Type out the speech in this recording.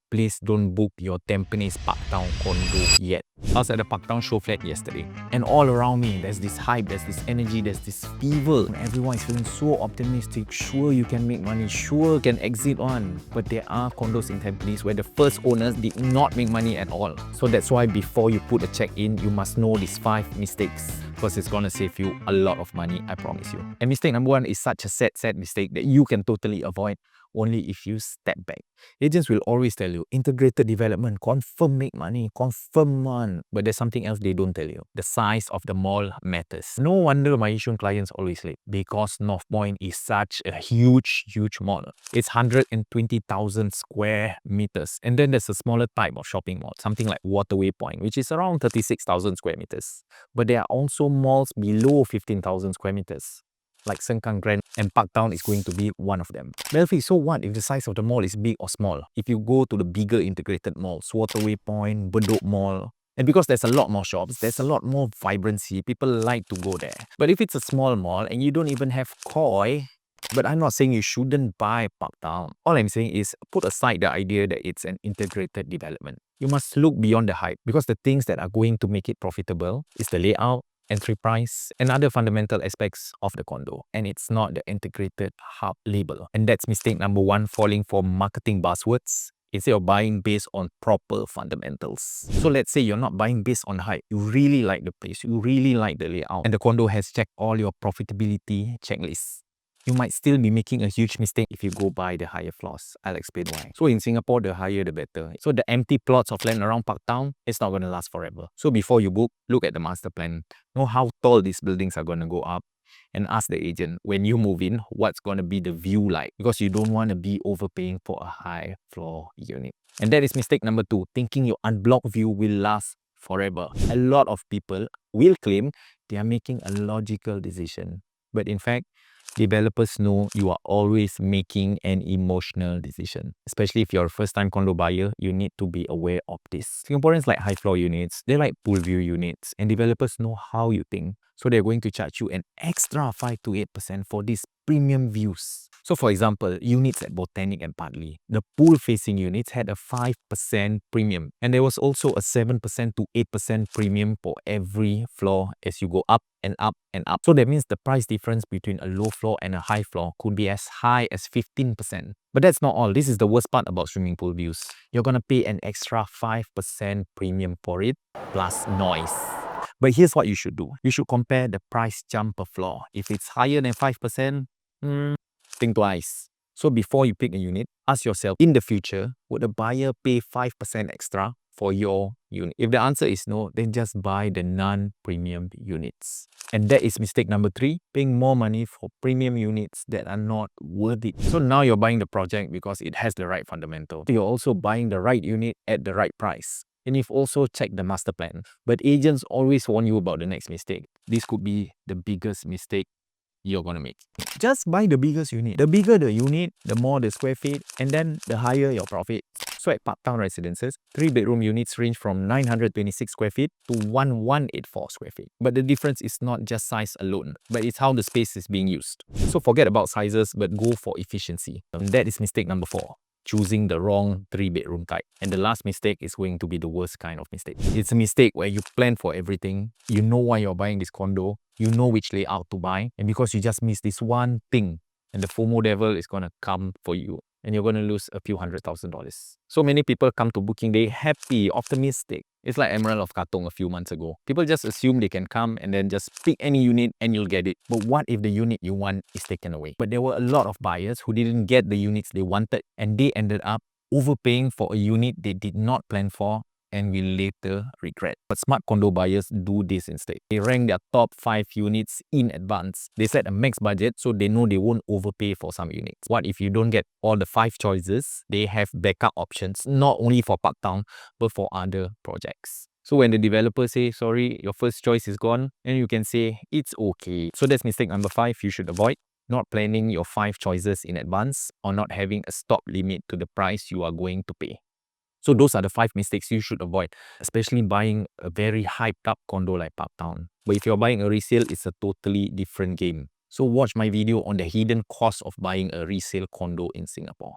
please don't book your Tampines Parktown condo yet. I was at the Parktown show flat yesterday, and all around me, there's this hype, there's this energy, there's this fever. And everyone is feeling so optimistic. Sure, you can make money. Sure, you can exit on. But there are condos in Tampines where the first owners did not make money at all. So that's why before you put a check in, you must know these 5 mistakes, because it's gonna save you a lot of money, I promise you. And mistake number 1 is such a sad mistake that you can totally avoid only if you step back. Agents will always tell you, integrated development, confirm make money, confirm one. But there's something else they don't tell you. The size of the mall matters. No wonder my Yishun clients always late, because North Point is such a huge mall. It's 120,000 square meters. And then there's a smaller type of shopping mall, something like Waterway Point, which is around 36,000 square meters. But there are also malls below 15,000 square meters, like Sengkang Grand, and Parktown is going to be one of them. Belfi, so what if the size of the mall is big or small? If you go to the bigger integrated malls, Waterway Point, Bedok Mall, and because there's a lot more shops, there's a lot more vibrancy, people like to go there. But if it's a small mall and you don't even have koi, but I'm not saying you shouldn't buy Parktown. All I'm saying is put aside the idea that it's an integrated development. You must look beyond the hype, because the things that are going to make it profitable is the layout, entry price, and other fundamental aspects of the condo. And it's not the integrated hub label. And that's mistake number 1, falling for marketing buzzwords instead of buying based on proper fundamentals. So let's say you're not buying based on hype. You really like the place, you really like the layout, and the condo has checked all your profitability checklists. You might still be making a huge mistake if you go buy the higher floors. I'll explain why. So in Singapore, the higher the better. So the empty plots of land around Parktown, it's not going to last forever. So before you book, look at the master plan. Know how tall these buildings are going to go up, and ask the agent, when you move in, what's going to be the view like? Because you don't want to be overpaying for a high floor unit. And that is mistake number 2, thinking your unblocked view will last forever. A lot of people will claim they are making a logical decision. But in fact, developers know you are always making an emotional decision. Especially if you're a first-time condo buyer, you need to be aware of this. Singaporeans like high-floor units, they like pool view units, and developers know how you think. So they're going to charge you an extra 5 to 8% for these premium views. So for example, units at Botanic and Padley, the pool-facing units had a 5% premium. And there was also a 7% to 8% premium for every floor as you go up and up and up. So that means the price difference between a low floor and a high floor could be as high as 15%. But that's not all. This is the worst part about swimming pool views. You're gonna pay an extra 5% premium for it, plus noise. But here's what you should do. You should compare the price jump per floor. If it's higher than 5%, think twice. So before you pick a unit, ask yourself, in the future, would a buyer pay 5% extra for your unit? If the answer is no, then just buy the non-premium units. And that is mistake number 3, paying more money for premium units that are not worth it. So now you're buying the project because it has the right fundamental. You're also buying the right unit at the right price. And you've also checked the master plan. But agents always warn you about the next mistake. This could be the biggest mistake you're gonna make. Just buy the biggest unit. The bigger the unit, the more the square feet, and then the higher your profit. So at Parktown residences, 3-bedroom units range from 926 square feet to 1184 square feet. But the difference is not just size alone, but it's how the space is being used. So forget about sizes, but go for efficiency. And that is mistake number 4. Choosing the wrong 3-bedroom type. And the last mistake is going to be the worst kind of mistake. It's a mistake where you plan for everything, you know why you're buying this condo, you know which layout to buy, and because you just missed this one thing, and the FOMO devil is gonna come for you, and you're gonna lose a few $100,000. So many people come to booking day happy, optimistic. It's like Emerald of Katong a few months ago. People just assume they can come and then just pick any unit and you'll get it. But what if the unit you want is taken away? But there were a lot of buyers who didn't get the units they wanted, and they ended up overpaying for a unit they did not plan for and will later regret. But smart condo buyers do this instead. They rank their top 5 units in advance. They set a max budget so they know they won't overpay for some units. What if you don't get all the 5 choices? They have backup options, not only for Parktown, but for other projects. So when the developer say, sorry, your first choice is gone, then you can say, it's okay. So that's mistake number 5 you should avoid. Not planning your 5 choices in advance, or not having a stop limit to the price you are going to pay. So those are the 5 mistakes you should avoid, especially buying a very hyped up condo like Parktown. But if you're buying a resale, it's a totally different game. So watch my video on the hidden cost of buying a resale condo in Singapore.